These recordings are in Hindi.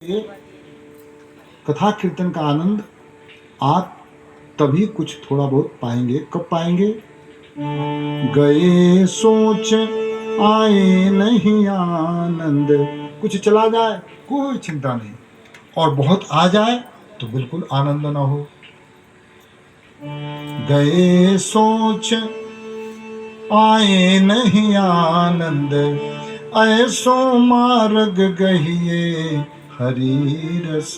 ये कथा कीर्तन का आनंद आप तभी कुछ थोड़ा बहुत पाएंगे। कब पाएंगे? गए सोच आए नहीं आनंद। कुछ चला जाए कोई चिंता नहीं, और बहुत आ जाए तो बिल्कुल आनंद ना हो। गए सोच आए नहीं आनंद, ऐसो मार्ग गहिए हरि रस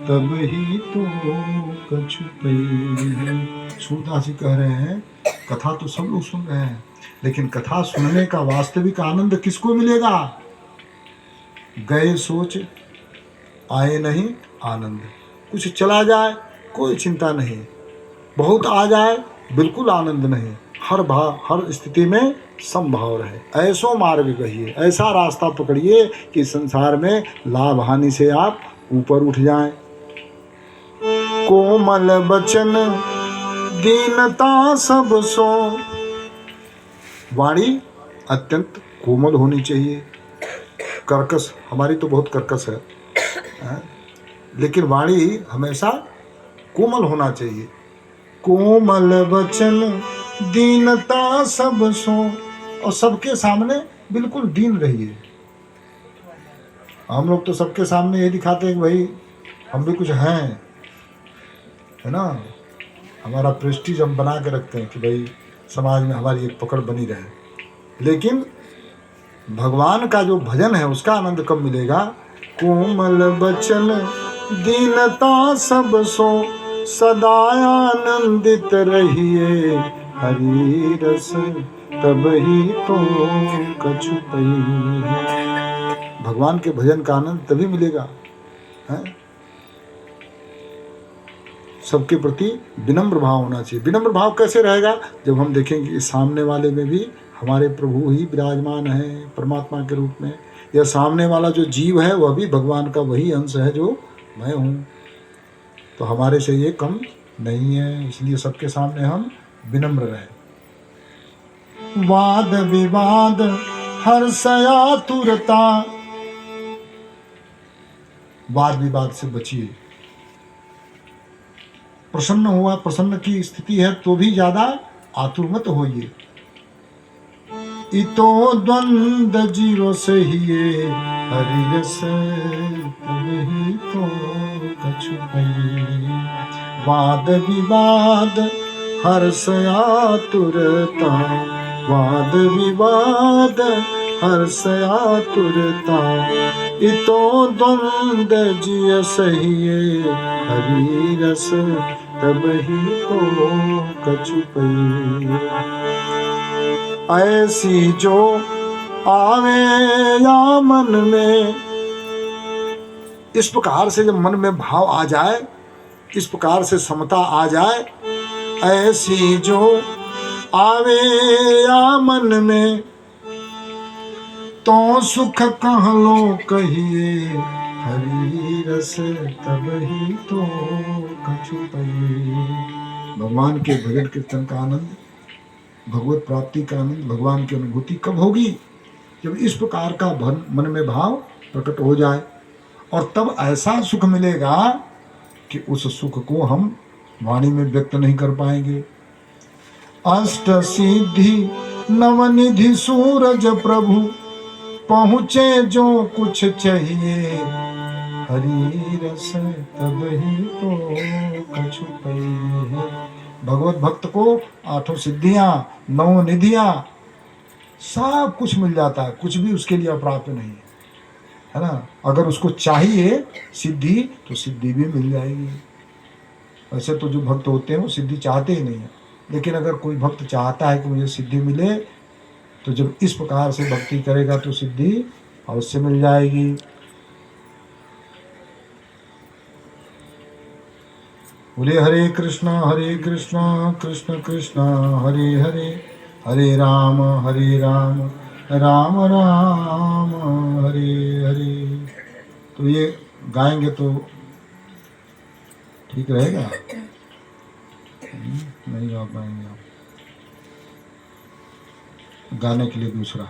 तब ही तो कछु पई। सूरदास जी कह रहे हैं कथा तो सब लोग सुन रहे हैं, लेकिन कथा सुनने का वास्तविक आनंद किसको मिलेगा? गए सोच आए नहीं आनंद। कुछ चला जाए कोई चिंता नहीं, बहुत आ जाए बिल्कुल आनंद नहीं। हर स्थिति में समभाव रहे। ऐसो मार्ग कहिए, ऐसा रास्ता पकड़िए कि संसार में लाभ हानि से आप ऊपर उठ जाएं। कोमल बचन दीनता सब सो। वाणी अत्यंत कोमल होनी चाहिए। कर्कश, हमारी तो बहुत कर्कश है, लेकिन वाणी हमेशा कोमल होना चाहिए। कोमल वचन दीनता सब सो, और सबके सामने बिल्कुल दीन रहिए। हम लोग तो सबके सामने ये दिखाते हैं कि भाई हम भी कुछ हैं, है ना। हमारा प्रेस्टीज हम बना के रखते हैं कि भाई समाज में हमारी एक पकड़ बनी रहे। लेकिन भगवान का जो भजन है उसका आनंद कब मिलेगा? कोमल वचन दीनता सब सो, सदा आनंदित रहिए हरि रस तब ही तो कछु पई। भगवान के भजन का आनंद तभी मिलेगा, है? सबके प्रति विनम्र भाव होना चाहिए। विनम्र भाव कैसे रहेगा? जब हम देखेंगे कि सामने वाले में भी हमारे प्रभु ही विराजमान है परमात्मा के रूप में, या सामने वाला जो जीव है वह भी भगवान का वही अंश है जो मैं हूँ, तो हमारे से ये कम नहीं है। इसलिए सबके सामने हम विनम्र रहें। वाद विवाद हर्षयातुरता, वाद विवाद से बचिए। प्रसन्न हुआ, प्रसन्न की स्थिति है तो भी ज्यादा आतुर मत होइए। इतो द्वंद जीरो सहिए हरि रस तब ही तो कछु पई। वाद विवाद हर्षयातुरता, वाद विवाद हर्षयातुरता, इतो द्वंद जिय सहिए हरि रस तब ही तो कछु पई। ऐसी जो आवे या मन में, इस प्रकार से जब मन में भाव आ जाए, इस प्रकार से समता आ जाए, ऐसी जो आवे या मन में, तो सुख कह लो कहिए हरि रस तब ही तो कछु पई। भगवान के भजन कीर्तन का आनंद, भगवत प्राप्ति का आनंद, भगवान की अनुभूति कब होगी? जब इस प्रकार का मन में भाव प्रकट हो जाए, और तब ऐसा सुख मिलेगा कि उस सुख को हम वाणी में व्यक्त नहीं कर पाएंगे। अष्ट सिद्धि नवनिधि सूरज प्रभु, पहुँचे जो कुछ चाहिए हरि रस तब ही तो कछु पई। भगवत भक्त को आठों सिद्धियां, नौ निधियां, सब कुछ मिल जाता है, कुछ भी उसके लिए अप्राप्त नहीं है ना। अगर उसको चाहिए सिद्धि तो सिद्धि भी मिल जाएगी। वैसे तो जो भक्त होते हैं वो सिद्धि चाहते ही नहीं है, लेकिन अगर कोई भक्त चाहता है कि मुझे सिद्धि मिले, तो जब इस प्रकार से भक्ति करेगा तो सिद्धि अवश्य मिल जाएगी। बोले हरे कृष्णा कृष्ण कृष्ण हरे हरे, हरे राम राम राम हरे हरे। तो ये गाएंगे तो ठीक रहेगा? नहीं गा पाएंगे आप। गाने के लिए दूसरा